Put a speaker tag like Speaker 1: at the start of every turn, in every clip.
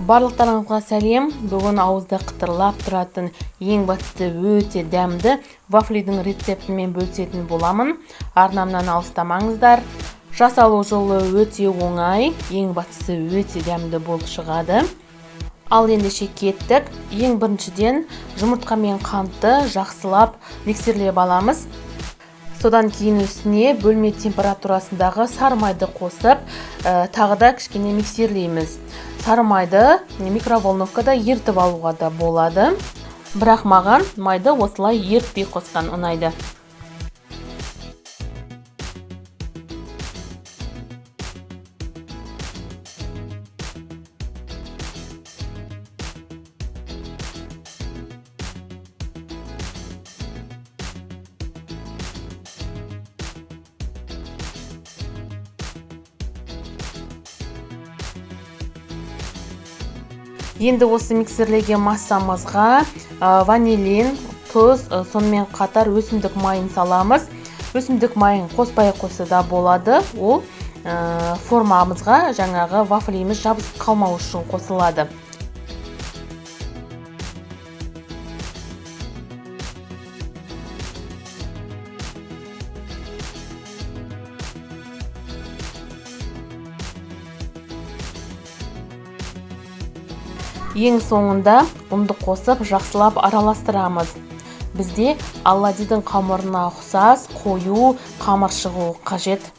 Speaker 1: Барлықтарыңызға сәлем. Бүгін ауызда қытырлап тұратын ең бастысы өте дәмді вафлидің рецептімен бөлісетін боламын. Арнамнан алыстамаңыздар. Жасалу жолы өте оңай, ең бастысы өте дәмді болып шығады. Ал ендеше кеттік. Ең біріншіден жұмыртқа мен қантты жақсылап миксерлеп аламыз. Содан кейін үстіне бөлме температурасындағы сары майды қосып, тағы да кішкене миксерлейміз. Сары майды микроволновкада ертіп алуға да болады. Бірақ маған майды осылай ертпей қосқан ұнайды. Енді осы миксерлеген массамызға ванилин, тұз, сонымен қатар өсімдік майын саламыз. Өсімдік майын қоспай қойса да болады. Ол формамызға жаңағы вафлиміз жабысып қалмау үшін қосылады. Ең соңында ұнды қосып жақсылап араластырамыз. Бізде оладьидің қамырына ұқсас қою қамыр шығуы қажет.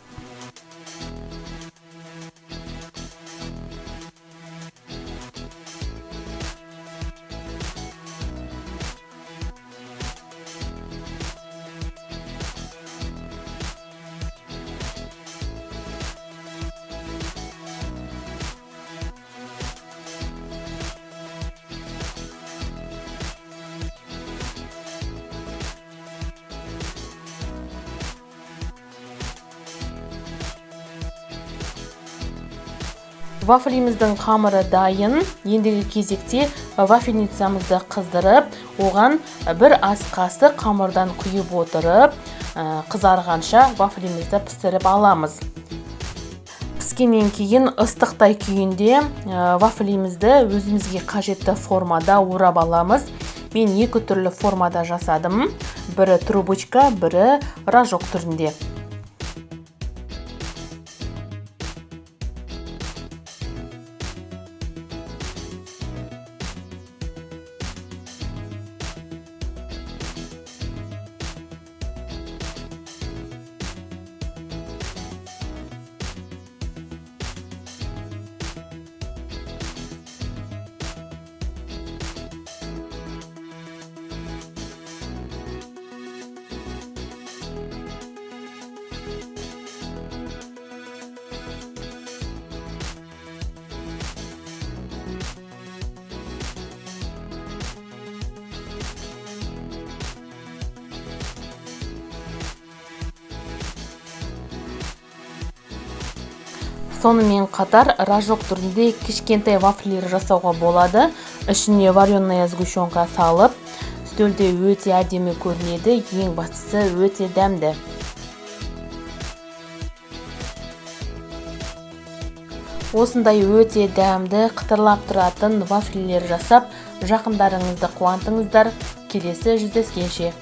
Speaker 1: Вафлиміздің қамыры дайын. Ендігі кезекте вафельницамызды қыздырып, оған бір ас қасық қамырдан құйып отырып, қызарғанша вафлимізді пісіріп аламыз. Піскеннен кейін ыстықтай күйінде вафлимізді өзімізге қажетті формада орап аламыз. Мен екі түрлі формада жасадым. Бірі трубочка, бірі рожок түрінде. Сонымен қатар рожок түрінде кішкентай вафлилер жасауға болады. Ішіне вареная сгущенка салып, үстелде өте әдемі көрінеді, ең бастысы өте дәмді. Осындай өте дәмді, қытырлап тұратын вафлилер жасап, жақындарыңызды қуантыңыздар. Келесі жүздескенше.